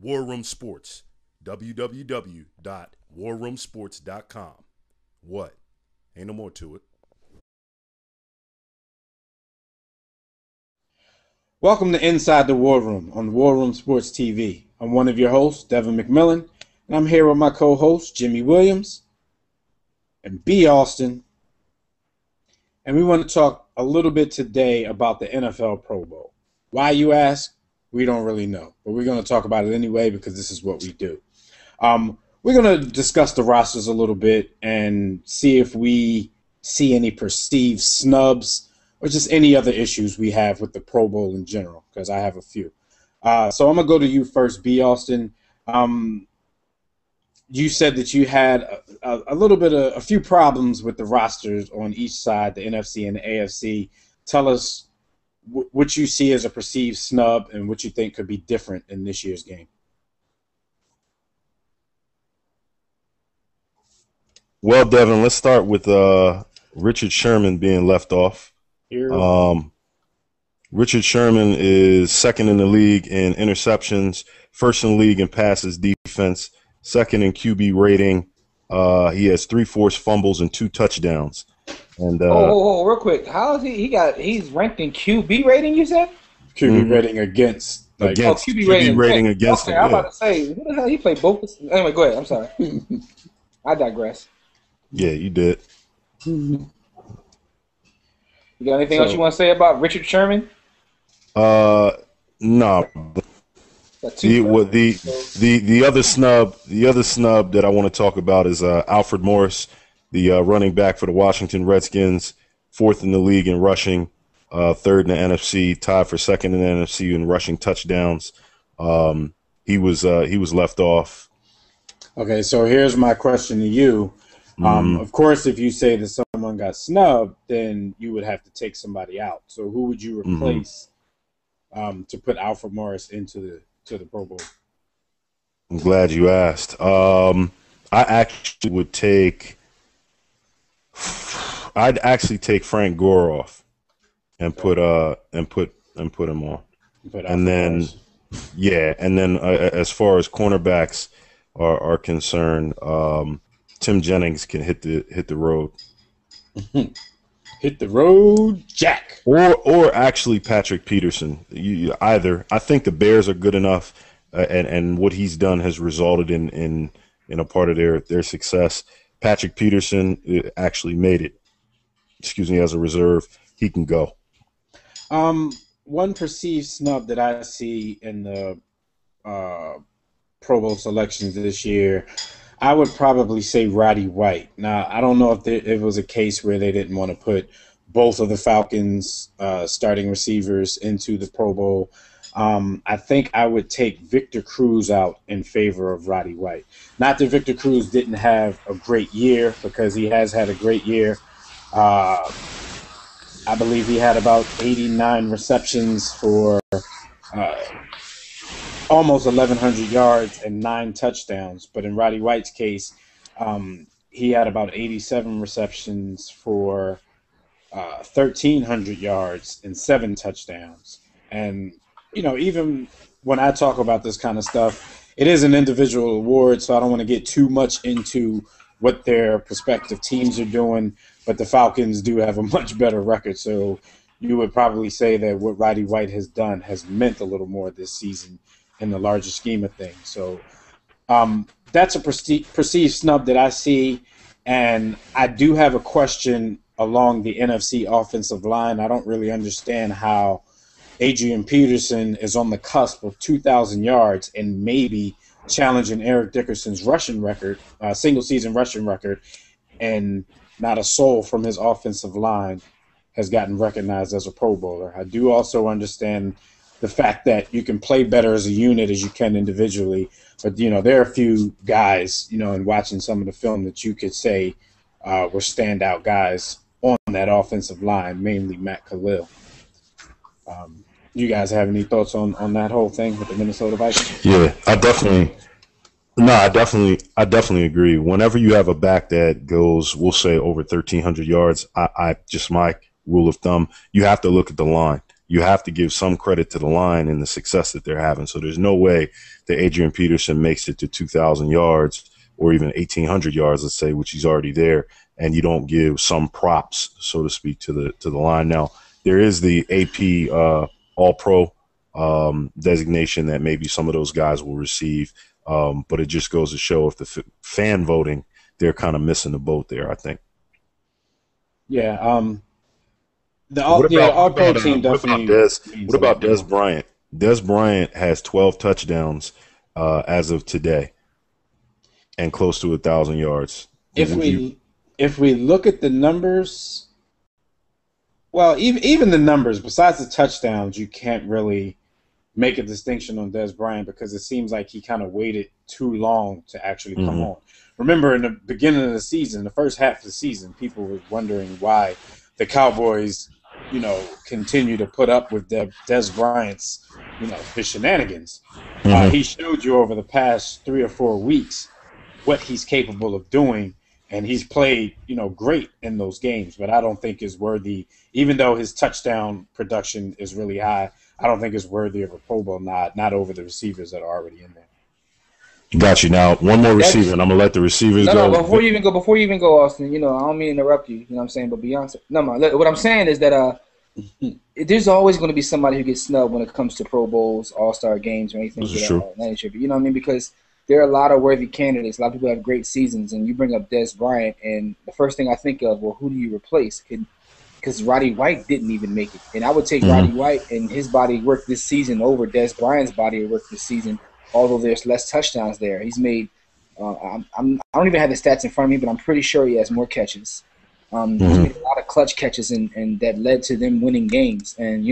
War Room Sports, www.warroomsports.com. What? Ain't no more to it. Welcome to Inside the War Room on War Room Sports TV. I'm one of your hosts, Devin McMillan, and I'm here with my co-host, Jimmy Williams and B. Austin. And we want to talk a little bit today about the NFL Pro Bowl. Why, you ask? We don't really know, but we're going to talk about it anyway because this is what we do. We're going to discuss the rosters a little bit and see if we see any perceived snubs or just any other issues we have with the Pro Bowl in general, because I have a few. So I'm going to go to you first, B. Austin. You said that you had a few problems with the rosters on each side, the NFC and the AFC. Tell us what you see as a perceived snub and what you think could be different in this year's game. Well, Devin, let's start with Richard Sherman being left off. Richard Sherman is second in the league in interceptions, first in the league in passes defense, second in QB rating. He has 3 forced fumbles and 2 touchdowns. And real quick, how is he's ranked in QB rating, you said? QB rating against QB rating against him. I'm about to say, who the hell he played both? Anyway, go ahead. I'm sorry. I digress. Yeah, you did. You got anything else you want to say about Richard Sherman? No. The other snub that I want to talk about is Alfred Morris, the running back for the Washington Redskins, 4th in the league in rushing, 3rd in the NFC, tied for 2nd in the NFC in rushing touchdowns. He was left off. Okay, so here's my question to you. Of course, if you say that someone got snubbed, then you would have to take somebody out. So who would you replace to put Alfred Morris into the Pro Bowl? I'm glad you asked. I actually would take. I'd actually take Frank Gore off and put him on, and then as far as cornerbacks are concerned, Tim Jennings can hit the road. Hit the road, Jack. Or actually Patrick Peterson. Either. I think the Bears are good enough, and what he's done has resulted in a part of their success. Patrick Peterson actually made it. As a reserve, he can go. One perceived snub that I see in the Pro Bowl selections this year, I would probably say Roddy White. Now, I don't know if it was a case where they didn't want to put both of the Falcons' starting receivers into the Pro Bowl. I think I would take Victor Cruz out in favor of Roddy White. Not that Victor Cruz didn't have a great year, because he has had a great year. I believe he had about 89 receptions for almost 1,100 yards and 9 touchdowns. But in Roddy White's case, he had about 87 receptions for 1,300 yards and 7 touchdowns. And, even when I talk about this kind of stuff, it is an individual award, so I don't want to get too much into what their prospective teams are doing. But the Falcons do have a much better record, so you would probably say that what Roddy White has done has meant a little more this season in the larger scheme of things. So that's a perceived snub that I see, and I do have a question along the NFC offensive line. I don't really understand how Adrian Peterson is on the cusp of 2,000 yards and maybe challenging Eric Dickerson's rushing record, single-season rushing record, and not a soul from his offensive line has gotten recognized as a Pro Bowler. I do also understand the fact that you can play better as a unit as you can individually, but there are a few guys, in watching some of the film that you could say were standout guys on that offensive line, mainly Matt Khalil. You guys have any thoughts on that whole thing with the Minnesota Vikings? Yeah, I definitely agree. Whenever you have a back that goes, we'll say over 1,300 yards, I just my rule of thumb, you have to look at the line. you have to give some credit to the line and the success that they're having. So there's no way that Adrian Peterson makes it to 2,000 yards or even 1,800 yards, let's say, which he's already there, and you don't give some props, so to speak, to the line. Now, there is the AP All-Pro designation that maybe some of those guys will receive, but it just goes to show if the fan voting, they're kind of missing the boat there, I think. Yeah. The All-Pro team definitely. What about Des Bryant? Des Bryant has 12 touchdowns as of today, and close to 1,000 yards. If we look at the numbers, well, even the numbers, besides the touchdowns, you can't really make a distinction on Des Bryant because it seems like he kind of waited too long to actually come on. Remember, in the beginning of the season, the first half of the season, people were wondering why the Cowboys, continue to put up with Des Bryant's, his shenanigans. He showed you over the past 3 or 4 weeks what he's capable of doing, and he's played, great in those games. But I don't think is worthy, even though his touchdown production is really high, I don't think it's worthy of a Pro Bowl nod, not over the receivers that are already in there. Got you. Now, one more receiver, and I'm gonna let the receivers go. No, before you even go, Austin, I don't mean to interrupt you. You know what I'm saying? But Beyonce. No, what I'm saying is that there's always going to be somebody who gets snubbed when it comes to Pro Bowls, All-Star games, or anything. This is true. You know what I mean? Because there are a lot of worthy candidates. A lot of people have great seasons, and you bring up Des Bryant, and the first thing I think of, well, who do you replace? Because Roddy White didn't even make it, and I would take Roddy White and his body work this season over Des Bryant's body of work this season. Although there's less touchdowns there, he's made. I don't even have the stats in front of me, but I'm pretty sure he has more catches. He's made a lot of clutch catches, and that led to them winning games. And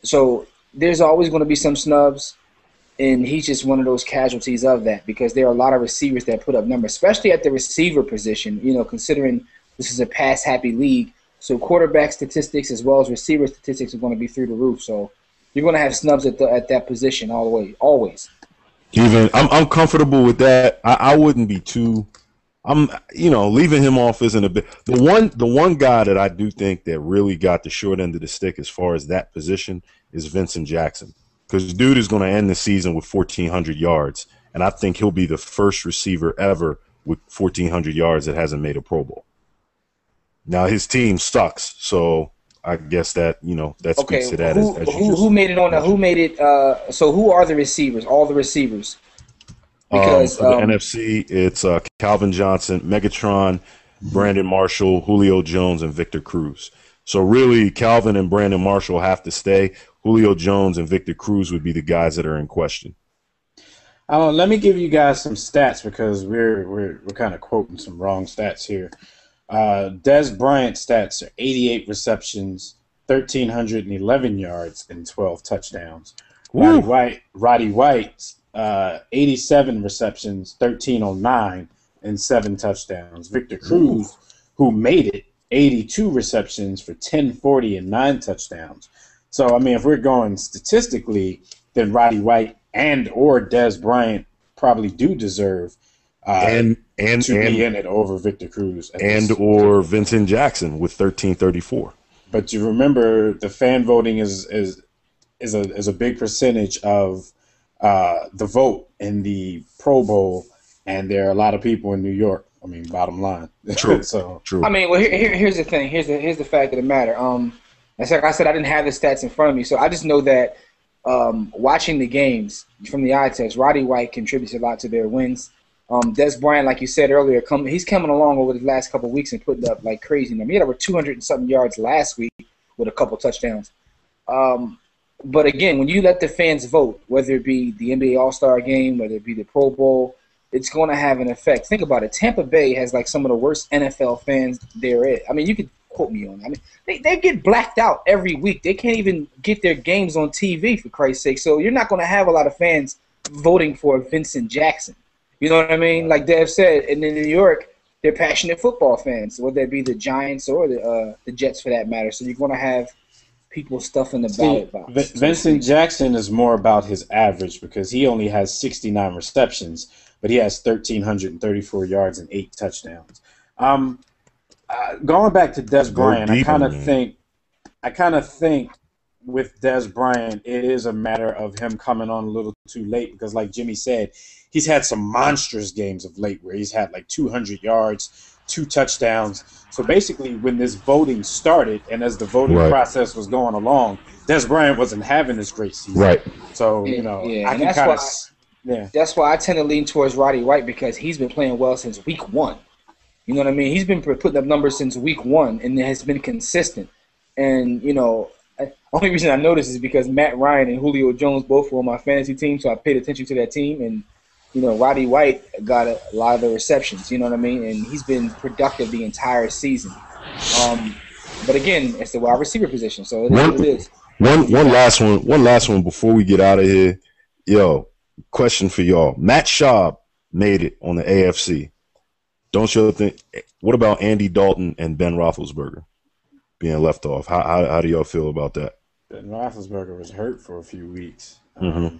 so there's always going to be some snubs, and he's just one of those casualties of that because there are a lot of receivers that put up numbers, especially at the receiver position. Considering this is a pass-happy league, so quarterback statistics as well as receiver statistics are going to be through the roof. So you're going to have snubs at that position all the way, always. I'm comfortable with that. I wouldn't be too. Leaving him off isn't a bit. The one guy that I do think that really got the short end of the stick as far as that position is Vincent Jackson, because dude is going to end the season with 1,400 yards, and I think he'll be the first receiver ever with 1,400 yards that hasn't made a Pro Bowl. Now his team sucks, so I guess that speaks to that. Who made it on? Who made it? So who are the receivers? All the receivers. Because for the NFC, it's Calvin Johnson, Megatron, Brandon Marshall, Julio Jones, and Victor Cruz. So really, Calvin and Brandon Marshall have to stay. Julio Jones and Victor Cruz would be the guys that are in question. Let me give you guys some stats because we're kind of quoting some wrong stats here. Des Bryant's stats are 88 receptions, 1,311 yards, and 12 touchdowns. Roddy White's 87 receptions, 1,309, and 7 touchdowns. Victor Cruz, who made it, 82 receptions for 1,040 and 9 touchdowns. So, if we're going statistically, then Roddy White and or Des Bryant probably do deserve to be in it over Victor Cruz. And or Vincent Jackson with 1,334. But you remember the fan voting is a big percentage of the vote in the Pro Bowl, and there are a lot of people in New York. Bottom line. True. True. Well, here's the thing. Here's the fact of the matter. Like I said, I didn't have the stats in front of me, so I just know that watching the games from the eye test, Roddy White contributes a lot to their wins. Des Bryant, like you said earlier, he's coming along over the last couple of weeks and putting up like crazy. He had over 200 and something yards last week with a couple touchdowns. But again, when you let the fans vote, whether it be the NBA All-Star Game, whether it be the Pro Bowl, it's going to have an effect. Think about it. Tampa Bay has like some of the worst NFL fans there is. You could quote me on that. They get blacked out every week. They can't even get their games on TV, for Christ's sake. So you're not going to have a lot of fans voting for Vincent Jackson. You know what I mean? Like Dev said, and in New York, they're passionate football fans, whether it be the Giants or the Jets for that matter. So you're going to have people stuffing the ballot box. Vincent Jackson is more about his average because he only has 69 receptions, but he has 1,334 yards and 8 touchdowns. Going back to Des Bryant, I kind of think with Des Bryant, it is a matter of him coming on a little too late because, like Jimmy said, he's had some monstrous games of late where he's had like 200 yards, 2 touchdowns. So basically, when this voting started and as the voting process was going along, Des Bryant wasn't having this great season. Right. So, you know, I can kind of – yeah. That's why I tend to lean towards Roddy White because he's been playing well since week 1. You know what I mean? He's been putting up numbers since week 1 and has been consistent. And, you know, the only reason I noticed is because Matt Ryan and Julio Jones both were on my fantasy team, so I paid attention to that team. And, you know, Roddy White got a lot of the receptions, you know what I mean? And he's been productive the entire season. But, again, it's the wide receiver position, so it is what it is. One last one before we get out of here. Yo, question for y'all. Matt Schaub made it on the AFC. Don't you think? What about Andy Dalton and Ben Roethlisberger being left off? How do y'all feel about that? Ben Roethlisberger was hurt for a few weeks. Mm-hmm.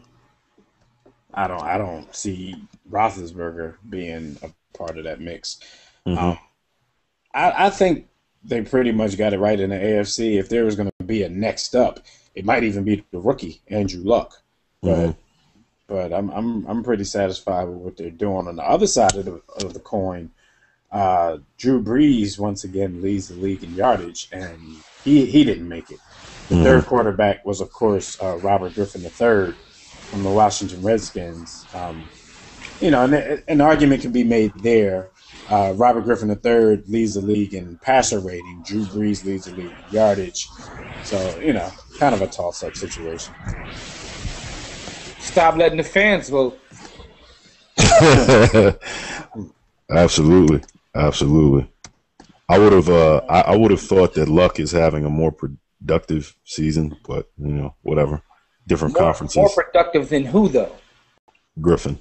I don't see Roethlisberger being a part of that mix. Mm-hmm. I think they pretty much got it right in the AFC. If there was going to be a next up, it might even be the rookie Andrew Luck. But I'm pretty satisfied with what they're doing. On the other side of the coin, Drew Brees once again leads the league in yardage, and he didn't make it. The third quarterback was, of course, Robert Griffin III from the Washington Redskins. You know, and an argument can be made there. Robert Griffin III leads the league in passer rating. Drew Brees leads the league in yardage. So, you know, kind of a toss-up situation. Stop letting the fans vote. Absolutely. I would have thought that Luck is having a more productive season, but you know, whatever. Different conferences. More productive than who though? Griffin.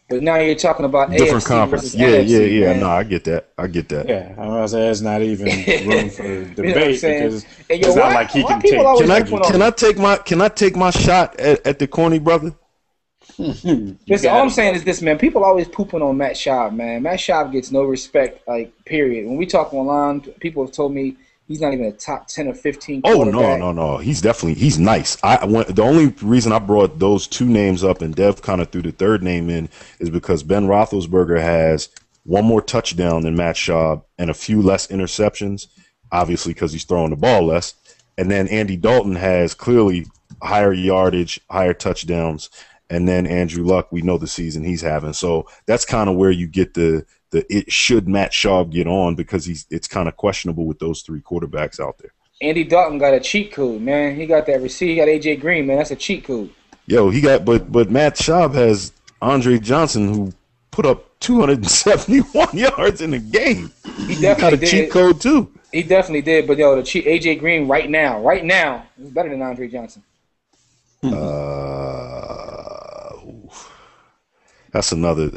But now you're talking about different AFC conference. Yeah. Man. No, I get that. Yeah, I'm gonna say it's not even room for debate because hey, yo, it's not like he can take. Can I take my shot at the corny brother? Listen, all I'm saying is this, man. People always pooping on Matt Schaub, man. Matt Schaub gets no respect, like, period. When we talk online, people have told me he's not even a top 10 or 15 quarterback. No. He's nice. The only reason I brought those two names up and Dev kind of threw the third name in is because Ben Roethlisberger has one more touchdown than Matt Schaub and a few less interceptions, obviously because he's throwing the ball less. And then Andy Dalton has clearly higher yardage, higher touchdowns. And then Andrew Luck, we know the season he's having. So that's kind of where you get the it should Matt Schaub get on because it's kind of questionable with those 3 quarterbacks out there. Andy Dalton got a cheat code, man. He got that receiver. He got AJ Green, man. That's a cheat code. Yo, but Matt Schaub has Andre Johnson who put up 271 yards in the game. He definitely got a cheat code too. He definitely did. But yo, the cheat AJ Green right now is better than Andre Johnson. That's another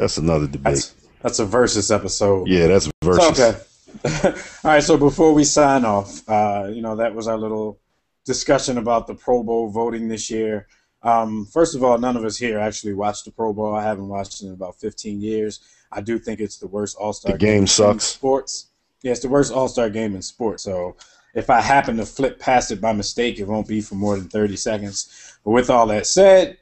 debate. That's a versus episode. Yeah, that's versus. Okay. All right, so before we sign off, that was our little discussion about the Pro Bowl voting this year. First of all, none of us here actually watched the Pro Bowl. I haven't watched it in about 15 years. I do think it's the worst All-Star game sucks. in sports. Yeah, it's the worst All-Star game in sports. So if I happen to flip past it by mistake, it won't be for more than 30 seconds. But with all that said,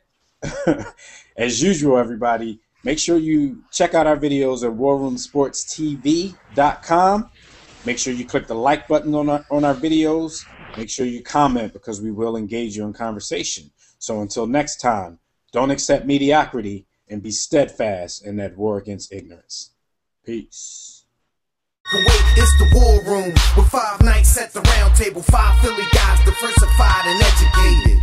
as usual, everybody, make sure you check out our videos at warroomsportstv.com. Make sure you click the like button on our videos. Make sure you comment because we will engage you in conversation. So until next time, don't accept mediocrity and be steadfast in that war against ignorance. Peace. Kuwait is the war room with 5 nights at the round table. 5 Philly guys diversified and educated.